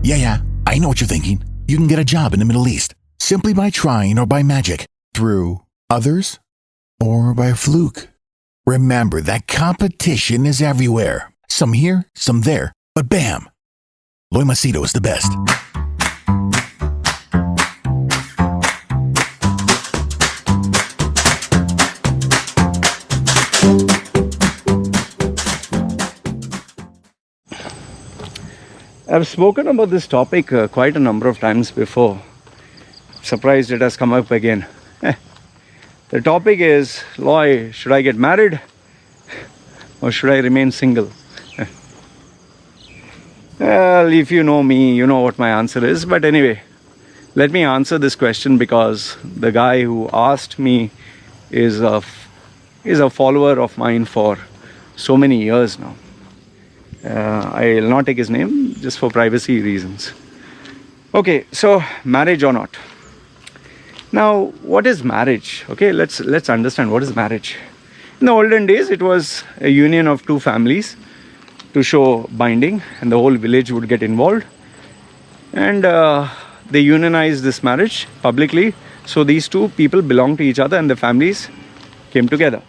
Yeah, I know what you're thinking. You can get a job in the Middle East simply by trying or by magic, through others, or by fluke. Remember that competition is everywhere. Some here, some there, but bam! Loy Machedo is the best. I've spoken about this topic quite a number of times before. Surprised it has come up again. The topic is, Loy, should I get married or should I remain single? Well, if you know me, you know what my answer is. But anyway, let me answer this question because the guy who asked me is a follower of mine for so many years now. I'll not take his name just for privacy reasons. Okay, so marriage or not. Now, what is marriage? Okay, let's understand what is marriage. In the olden days, it was a union of two families to show binding, and the whole village would get involved. And they unionized this marriage publicly. So these two people belong to each other and the families came together.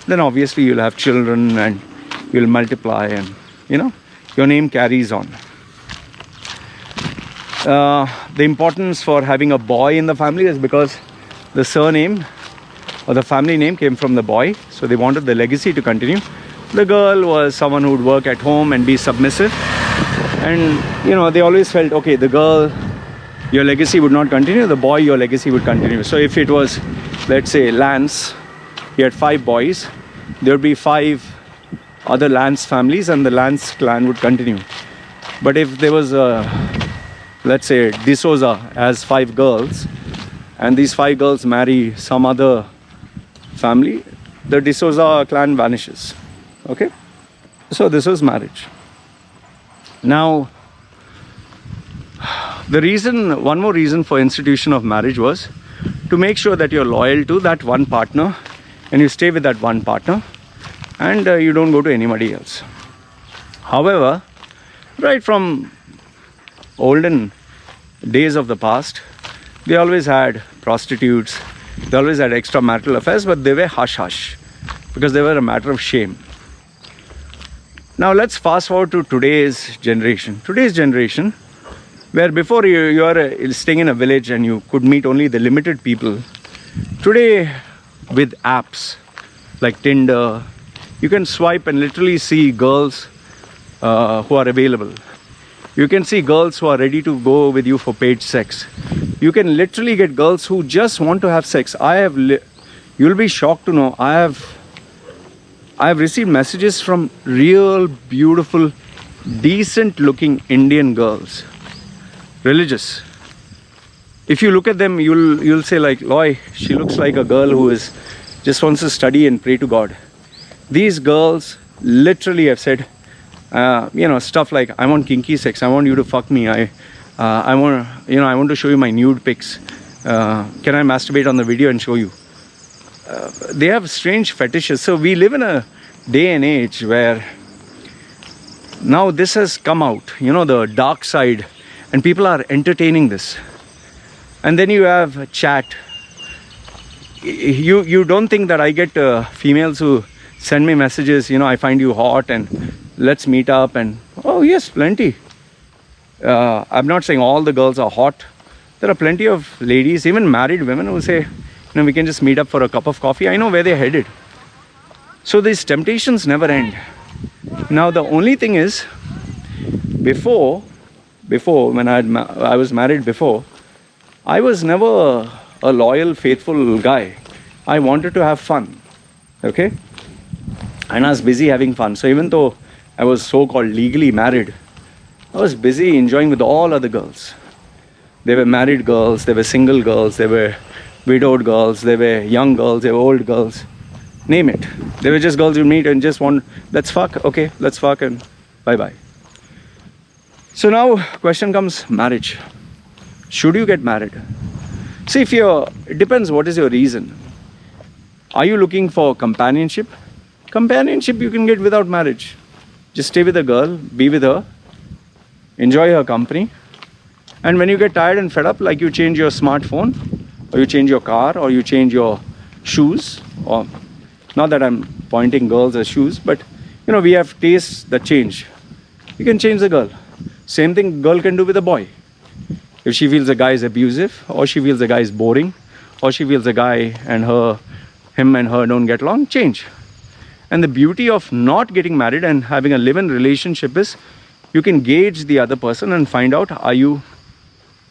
Then obviously you'll have children and you'll multiply and your name carries on. The importance for having a boy in the family is because the surname or the family name came from the boy, so they wanted the legacy to continue. The girl was someone who would work at home and be submissive, and they always felt, okay, the girl, your legacy would not continue, the boy, your legacy would continue. So if it was, let's say, Lance, he had 5 boys, there would be 5 other Lance families and the Lance clan would continue. But if there was let's say D'Souza has 5 girls and these 5 girls marry some other family, the D'Souza clan vanishes. Okay, so this was marriage. Now one more reason for institution of marriage was to make sure that you're loyal to that one partner and you stay with that one partner and you don't go to anybody else. However, right from olden days of the past, they always had prostitutes, they always had extramarital affairs, but they were hush-hush because they were a matter of shame. Now let's fast forward to today's generation. Today's generation, where before you are staying in a village and you could meet only the limited people, today with apps like Tinder, you can swipe and literally see girls who are available. You can see girls who are ready to go with you for paid sex. You can literally get girls who just want to have sex. You'll be shocked to know I have received messages from real beautiful, decent looking Indian girls, religious. If you look at them, you'll say like, Loy, she looks like a girl who just wants to study and pray to God. These girls literally have said, stuff like, I want kinky sex, I want you to fuck me, I want to show you my nude pics, can I masturbate on the video and show you? They have strange fetishes. So we live in a day and age where now this has come out, the dark side, and people are entertaining this. And then you have chat. You don't think that I get females who send me messages, I find you hot and let's meet up, and oh yes, plenty. I'm not saying all the girls are hot. There are plenty of ladies, even married women, who say, we can just meet up for a cup of coffee. I know where they're headed. So these temptations never end. Now the only thing is, before when I was married before, I was never a loyal, faithful guy. I wanted to have fun. Okay? And I was busy having fun. So even though I was so-called legally married, I was busy enjoying with all other girls. There were married girls, there were single girls, there were widowed girls, there were young girls, there were old girls. Name it. They were just girls you meet and just want, let's fuck, okay, let's fuck and bye-bye. So now question comes, marriage. Should you get married? See, it depends what is your reason. Are you looking for companionship? Companionship you can get without marriage. Just stay with a girl, be with her, enjoy her company. And when you get tired and fed up, like you change your smartphone, or you change your car, or you change your shoes, or not that I'm pointing girls as shoes, but you know, we have tastes that change. You can change the girl. Same thing girl can do with a boy. If she feels the guy is abusive, or she feels the guy is boring, or she feels the guy and him and her don't get along, change. And the beauty of not getting married and having a live-in relationship is you can gauge the other person and find out, are you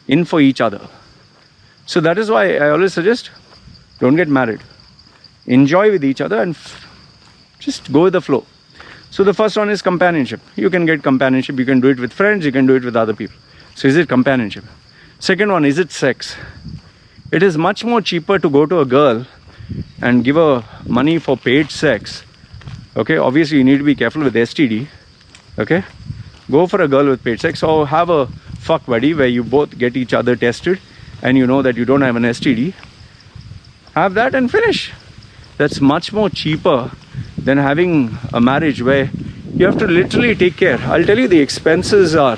in for each other? So that is why I always suggest, don't get married. Enjoy with each other and just go with the flow. So the first one is companionship. You can get companionship. You can do it with friends. You can do it with other people. So is it companionship? Second one, is it sex? It is much more cheaper to go to a girl and give her money for paid sex. Okay, obviously you need to be careful with STD. Okay, go for a girl with paid sex, or have a fuck buddy where you both get each other tested and you know that you don't have an STD. Have that and finish. That's much more cheaper than having a marriage where you have to literally take care. I'll tell you, the expenses are,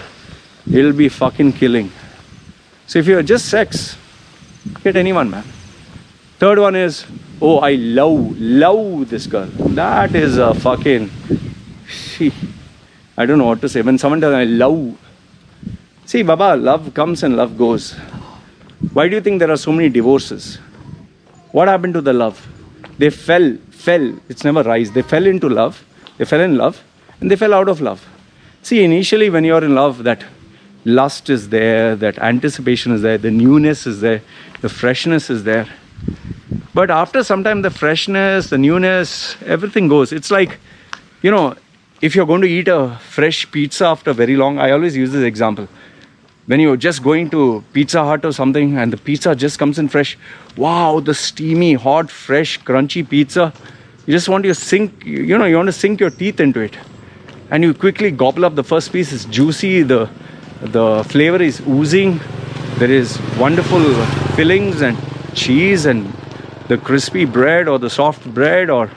it'll be fucking killing. So if you're just sex, get anyone, man. Third one is, oh, I love this girl. That is a fucking, I don't know what to say. When someone tells me I love, see, Baba, love comes and love goes. Why do you think there are so many divorces? What happened to the love? They fell, it's never rise. They fell into love, they fell in love, and they fell out of love. See, initially when you're in love, that lust is there, that anticipation is there, the newness is there, the freshness is there. But after some time, the freshness, the newness, everything goes. It's like, you know, if you're going to eat a fresh pizza after very long, I always use this example. When you're just going to Pizza Hut or something and the pizza just comes in fresh, wow, the steamy, hot, fresh, crunchy pizza, you just want to sink, you want to sink your teeth into it. And you quickly gobble up the first piece. It's juicy, the flavor is oozing, there is wonderful fillings and cheese and the crispy bread or the soft bread, or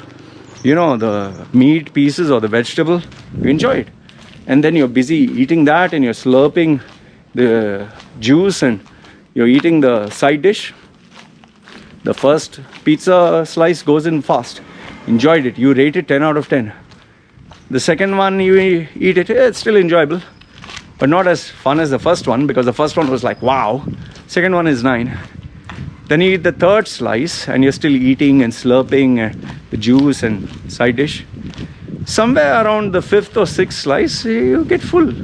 the meat pieces or the vegetable. You enjoy it, and then you're busy eating that and you're slurping the juice and you're eating the side dish. The first pizza slice goes in fast. Enjoyed it, you rate it 10 out of 10. The second one, you eat it, it's still enjoyable, but not as fun as the first one, because the first one was like wow. Second one is 9. Then you eat the third slice and you're still eating and slurping the juice and side dish. Somewhere around the 5th or 6th slice, you get full.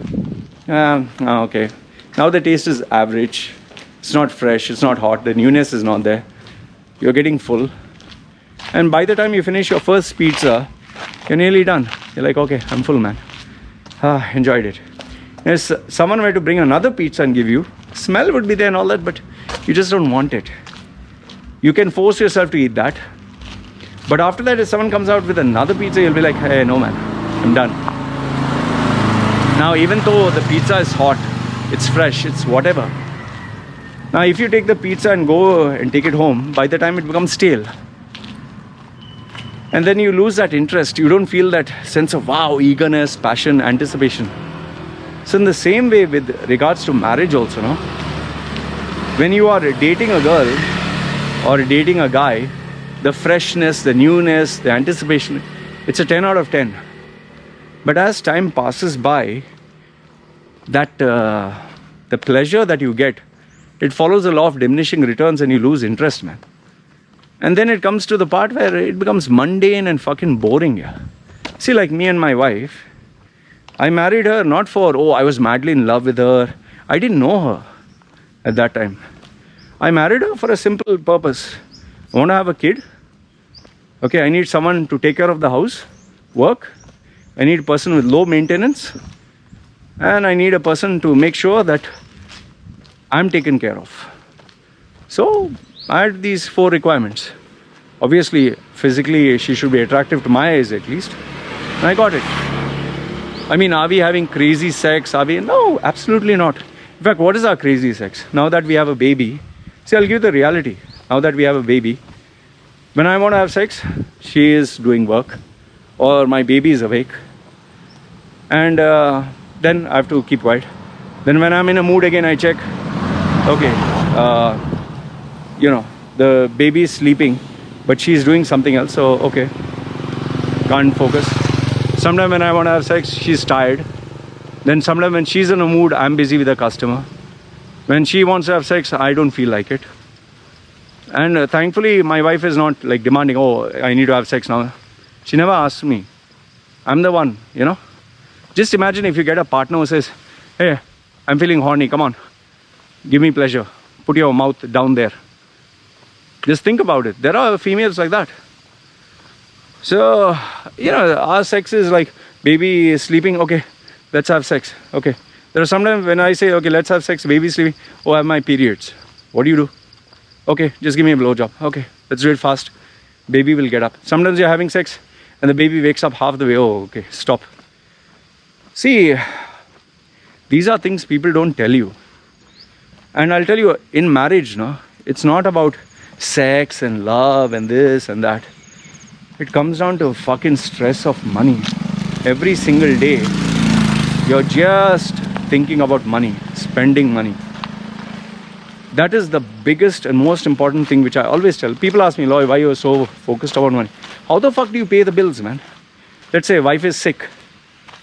Okay, now the taste is average. It's not fresh, it's not hot, the newness is not there. You're getting full. And by the time you finish your first pizza, you're nearly done. You're like, okay, I'm full, man. Enjoyed it. If someone were to bring another pizza and give you, smell would be there and all that, but you just don't want it. You can force yourself to eat that. But after that, if someone comes out with another pizza, you'll be like, hey, no, man, I'm done. Now, even though the pizza is hot, it's fresh, it's whatever. Now, if you take the pizza and go and take it home, by the time it becomes stale. And then you lose that interest. You don't feel that sense of wow, eagerness, passion, anticipation. So in the same way with regards to marriage also, no? When you are dating a girl or dating a guy, the freshness, the newness, the anticipation, it's a 10 out of 10. But as time passes by, that the pleasure that you get, it follows the law of diminishing returns and you lose interest, man. And then it comes to the part where it becomes mundane and fucking boring. Yeah. See, like me and my wife, I married her not for, I was madly in love with her. I didn't know her at that time. I married her for a simple purpose. I want to have a kid. Okay, I need someone to take care of the house, work. I need a person with low maintenance. And I need a person to make sure that I'm taken care of. So I had these 4 requirements. Obviously, physically, she should be attractive to my eyes at least. And I got it. I mean, are we having crazy sex? No, absolutely not. In fact, what is our crazy sex? Now that we have a baby, see, I'll give you the reality. Now that we have a baby, when I want to have sex, she is doing work or my baby is awake. And then I have to keep quiet. Then when I'm in a mood again, I check, okay, the baby is sleeping, but she's doing something else, so okay, can't focus. Sometimes when I want to have sex, she's tired. Then sometimes when she's in a mood, I'm busy with a customer. When she wants to have sex, I don't feel like it. And thankfully, my wife is not like demanding, oh, I need to have sex now. She never asks me. I'm the one, Just imagine if you get a partner who says, hey, I'm feeling horny, come on, give me pleasure. Put your mouth down there. Just think about it. There are females like that. So, our sex is like, baby is sleeping, okay, let's have sex. Okay. There are sometimes when I say, okay, let's have sex, baby is sleeping, oh, I have my periods. What do you do? Okay, just give me a blowjob. Okay, let's do it fast. Baby will get up. Sometimes you're having sex and the baby wakes up half the way. Oh, okay, stop. See, these are things people don't tell you. And I'll tell you, in marriage, it's not about sex and love and this and that. It comes down to fucking stress of money. Every single day, you're just thinking about money, spending money. That is the biggest and most important thing which I always tell. People ask me, Loy, why you're so focused about money? How the fuck do you pay the bills, man? Let's say wife is sick.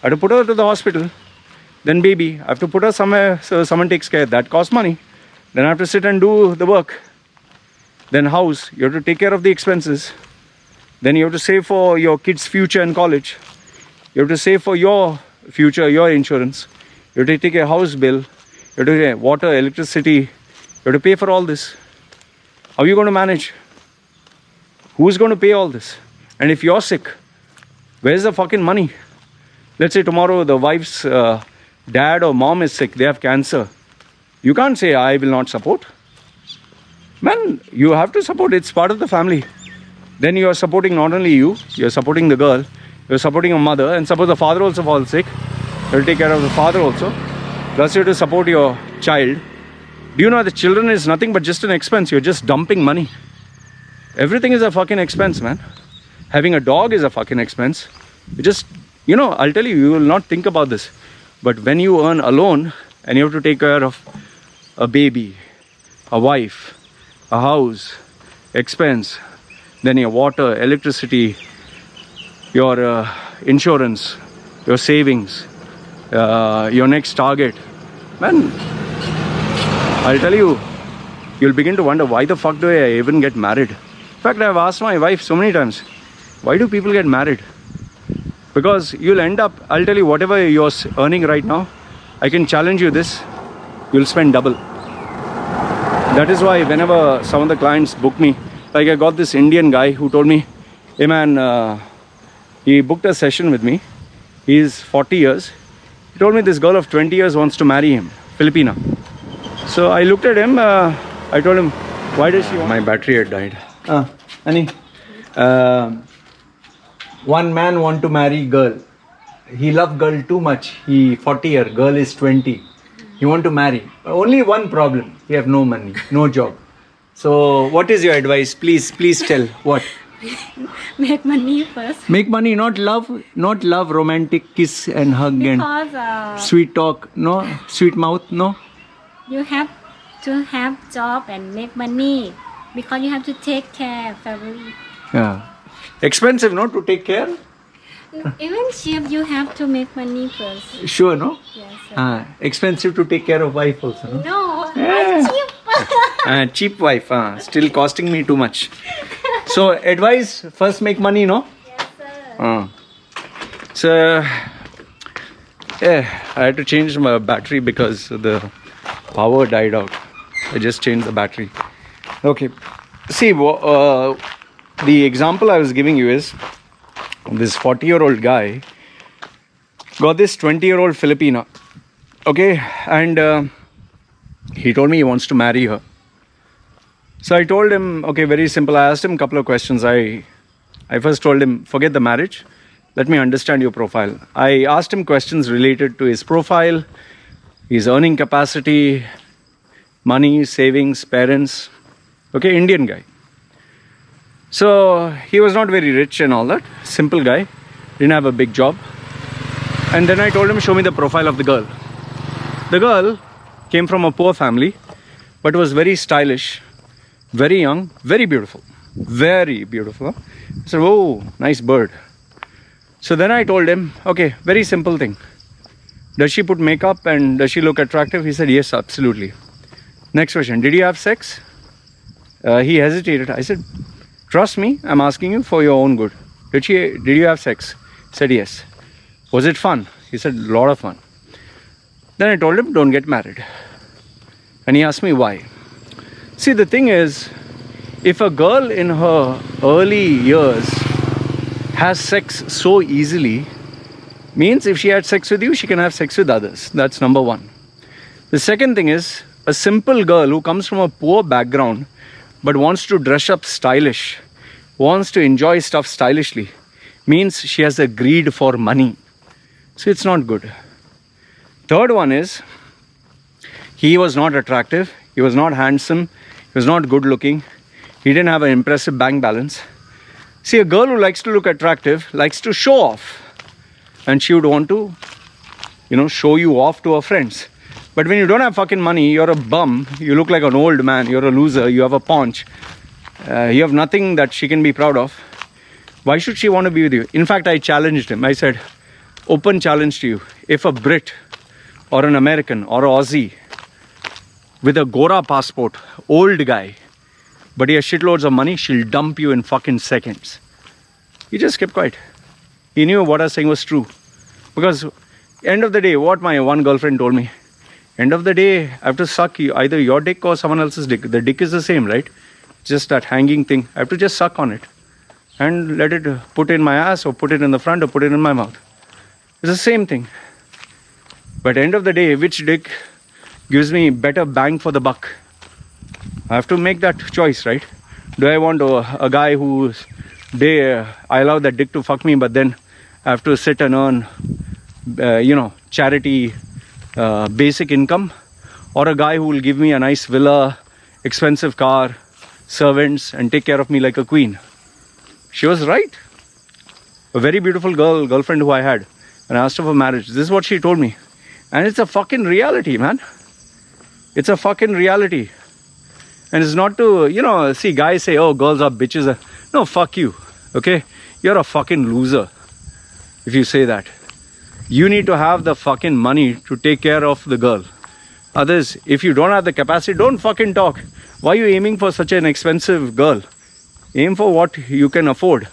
I have to put her to the hospital. Then baby, I have to put her somewhere so someone takes care. That costs money. Then I have to sit and do the work. Then house, you have to take care of the expenses. Then you have to save for your kids' future in college. You have to save for your future, your insurance. You have to take a house bill. You have to pay water, electricity. You have to pay for all this. How are you going to manage? Who's going to pay all this? And if you're sick, where's the fucking money? Let's say tomorrow the wife's dad or mom is sick. They have cancer. You can't say, I will not support. Man, you have to support. It's part of the family. Then you are supporting not only you, you're supporting the girl, you're supporting a mother, and suppose the father also falls sick, you'll take care of the father also. Plus you have to support your child. Do you know the children is nothing but just an expense? You're just dumping money. Everything is a fucking expense, man. Having a dog is a fucking expense. You just, I'll tell you, you will not think about this. But when you earn alone and you have to take care of a baby, a wife, a house, expense, then your water, electricity, your insurance, your savings, your next target. Man, I'll tell you, you'll begin to wonder, why the fuck do I even get married? In fact, I've asked my wife so many times, why do people get married? Because you'll end up, I'll tell you, whatever you're earning right now, I can challenge you this, you'll spend double. That is why whenever some of the clients book me, like I got this Indian guy who told me, hey man, he booked a session with me. He's 40 years. He told me this girl of 20 years wants to marry him, Filipina. So I looked at him, I told him, why does she want... My battery had died. Honey, one man want to marry girl. He love girl too much. He 40 year, girl is 20. He want to marry. Only one problem. He have no money, no job. So what is your advice? Please tell. What? Make money first. Make money, not love, romantic kiss and hug Because and sweet talk, no? Sweet mouth, no? you have to have job and make money. Because you have to take care family. Yeah. Expensive, no? To take care? Even chef, you have to make money first. Sure, no? Yes, sir. Expensive to take care of wife also, no? No, Yeah. cheap. Cheap wife, still costing me too much. So, advice, first make money, no? Yes, sir. So, I had to change my battery because the power died out. I just changed the battery. Okay. See, the example I was giving you is this 40-year-old guy got this 20-year-old Filipina. Okay. And he told me he wants to marry her. So I told him, okay, very simple. I asked him a couple of questions. I first told him, forget the marriage. Let me understand your profile. I asked him questions related to his profile, his earning capacity, money, savings, parents. Okay, Indian guy. So he was not very rich and all that. Simple guy. Didn't have a big job. And then I told him, show me the profile of the girl. The girl came from a poor family, but was very stylish, very young, very beautiful. Very beautiful. I said, oh, nice bird. So then I told him, okay, very simple thing. Does she put makeup and does she look attractive? He said, yes, absolutely. Next question, did you have sex? He hesitated. I said, trust me, I'm asking you for your own good. Did you have sex? He said, yes. Was it fun? He said, a lot of fun. Then I told him, don't get married. And he asked me why. See, the thing is, if a girl in her early years has sex so easily, means if she had sex with you, she can have sex with others. That's number one. The second thing is, a simple girl who comes from a poor background but wants to dress up stylish, wants to enjoy stuff stylishly, means she has a greed for money. So it's not good. Third one is, he was not attractive, he was not handsome, he was not good looking, he didn't have an impressive bank balance. See, a girl who likes to look attractive likes to show off. And she would want to, show you off to her friends. But when you don't have fucking money, you're a bum, you look like an old man, you're a loser, you have a paunch, you have nothing that she can be proud of. Why should she want to be with you? In fact, I challenged him. I said, open challenge to you. If a Brit or an American or an Aussie with a Gora passport, old guy, but he has shitloads of money, she'll dump you in fucking seconds. He just kept quiet. He knew what I was saying was true. Because end of the day, what my one girlfriend told me, end of the day, I have to suck either your dick or someone else's dick. The dick is the same, right? Just that hanging thing. I have to just suck on it. And let it put in my ass or put it in the front or put it in my mouth. It's the same thing. But end of the day, which dick gives me better bang for the buck? I have to make that choice, right? Do I want a guy who's I allow that dick to fuck me, but then I have to sit and earn, charity, basic income? Or a guy who will give me a nice villa, expensive car, servants, and take care of me like a queen? She was right. A very beautiful girlfriend who I had, and I asked her for marriage. This is what she told me. And it's a fucking reality, man. It's a fucking reality. And it's not to, see, guys say, oh, girls are bitches. No, fuck you, okay? You're a fucking loser if you say that. You need to have the fucking money to take care of the girl. Others, if you don't have the capacity, don't fucking talk. Why are you aiming for such an expensive girl? Aim for what you can afford.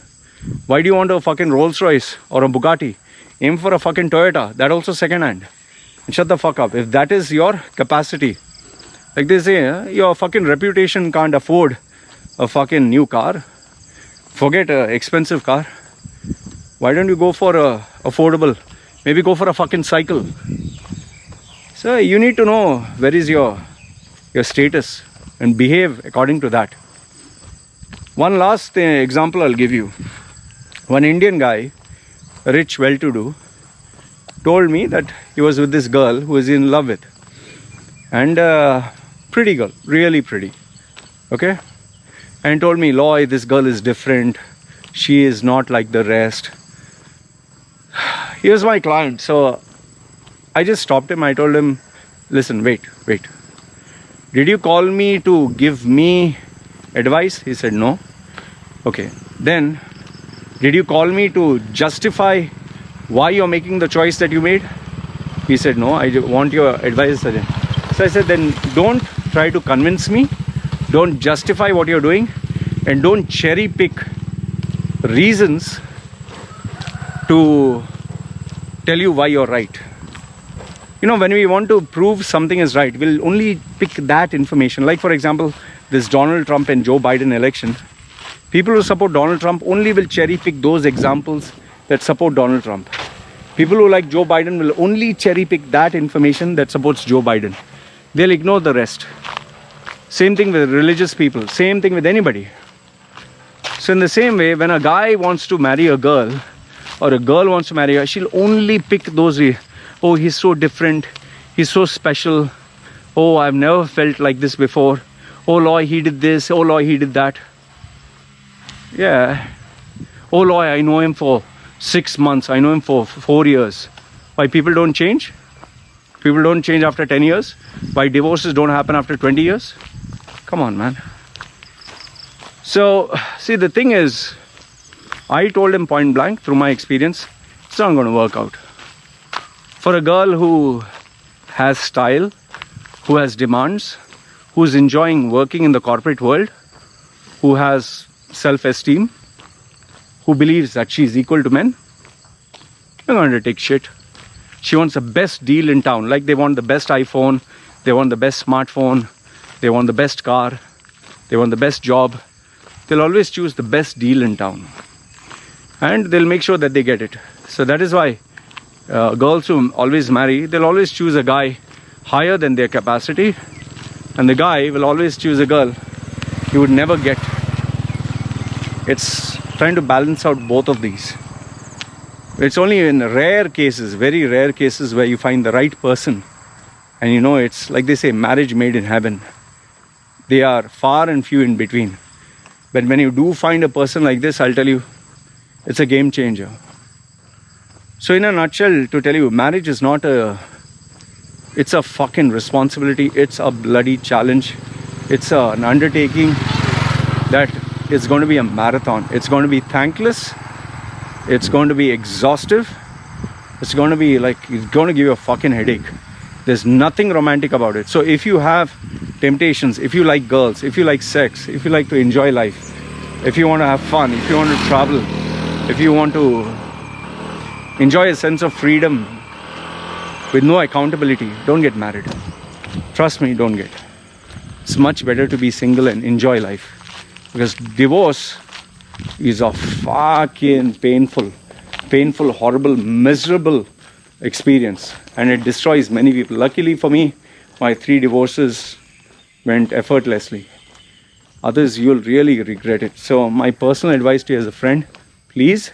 Why do you want a fucking Rolls Royce or a Bugatti? Aim for a fucking Toyota. That also second hand. And shut the fuck up. If that is your capacity, like they say, your fucking reputation can't afford a fucking new car. Forget an expensive car. Why don't you go for a affordable? Maybe go for a fucking cycle. So you need to know where is your status and behave according to that. One last example I'll give you. One Indian guy, rich, well-to-do, told me that he was with this girl who was in love with. And pretty girl, really pretty. Okay? And told me, Loy, this girl is different. She is not like the rest. He was my client. So I just stopped him. I told him, listen, wait. Did you call me to give me advice? He said, no. Okay. Then, did you call me to justify why you're making the choice that you made? He said, no, I want your advice. So I said, then don't try to convince me. Don't justify what you're doing. And don't cherry pick reasons to tell you why you're right. When we want to prove something is right, we'll only pick that information. Like, for example, this Donald Trump and Joe Biden election. People who support Donald Trump only will cherry pick those examples that support Donald Trump. People who like Joe Biden will only cherry pick that information that supports Joe Biden. They'll ignore the rest. Same thing with religious people. Same thing with anybody. So in the same way, when a guy wants to marry a girl, or a girl wants to marry her, she'll only pick those, oh, he's so different, he's so special, oh, I've never felt like this before, oh, Loy, he did this, oh, Loy, he did that. Yeah. Oh, Loy, I know him for 6 months, I know him for 4 years. Why people don't change? People don't change after 10 years. Why divorces don't happen after 20 years? Come on, man. So, see, the thing is, I told him point blank through my experience, it's not going to work out. For a girl who has style, who has demands, who's enjoying working in the corporate world, who has self-esteem, who believes that she's equal to men, you're going to take shit. She wants the best deal in town. Like they want the best iPhone, they want the best smartphone, they want the best car, they want the best job. They'll always choose the best deal in town. And they'll make sure that they get it. So that is why girls who always marry, they'll always choose a guy higher than their capacity. And the guy will always choose a girl he would never get. It's trying to balance out both of these. It's only in rare cases, very rare cases, where you find the right person. And you know, it's like they say, marriage made in heaven. They are far and few in between. But when you do find a person like this, I'll tell you, it's a game changer. So in a nutshell, to tell you, marriage is not it's a fucking responsibility. It's a bloody challenge. It's an undertaking that is going to be a marathon. It's going to be thankless. It's going to be exhaustive. It's going to be like, it's going to give you a fucking headache. There's nothing romantic about it. So if you have temptations, if you like girls, if you like sex, if you like to enjoy life, if you want to have fun, if you want to travel, if you want to enjoy a sense of freedom with no accountability, don't get married. Trust me, don't get. It's much better to be single and enjoy life. Because divorce is a fucking painful, horrible, miserable experience. And it destroys many people. Luckily for me, my 3 divorces went effortlessly. Others, you'll really regret it. So my personal advice to you as a friend, please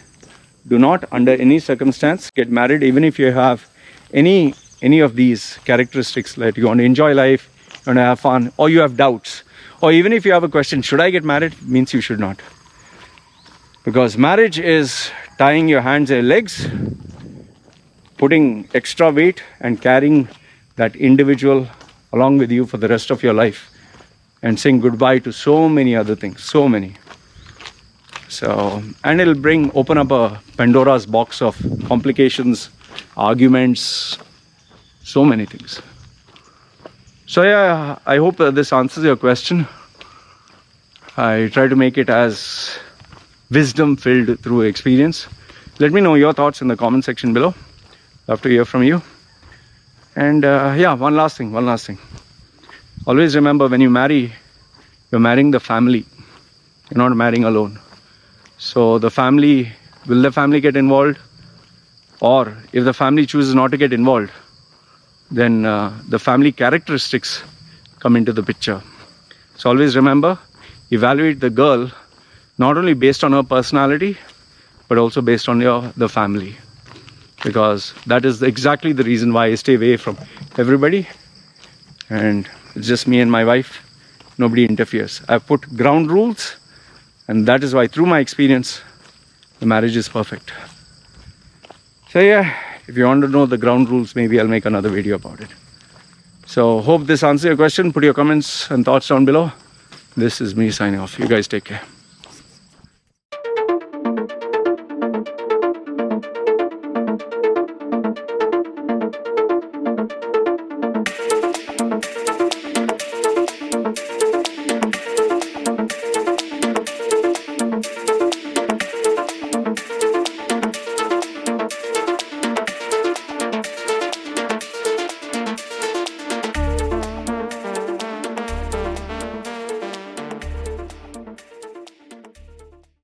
do not under any circumstance get married, even if you have any of these characteristics, that you want to enjoy life, you want to have fun, or you have doubts. Or even if you have a question, should I get married? Means you should not. Because marriage is tying your hands and legs, putting extra weight and carrying that individual along with you for the rest of your life, and saying goodbye to so many other things, so many. So, and it'll open up a Pandora's box of complications, arguments, so many things. So yeah, I hope this answers your question. I try to make it as wisdom filled through experience. Let me know your thoughts in the comment section below. Love to hear from you. And yeah, one last thing. Always remember, when you marry, you're marrying the family. You're not marrying alone. So will the family get involved? Or if the family chooses not to get involved, then the family characteristics come into the picture. So always remember, evaluate the girl not only based on her personality, but also based on the family. Because that is exactly the reason why I stay away from everybody. And it's just me and my wife. Nobody interferes. I've put ground rules, and that is why, through my experience, the marriage is perfect. So yeah, if you want to know the ground rules, maybe I'll make another video about it. So hope this answers your question. Put your comments and thoughts down below. This is me signing off. You guys take care.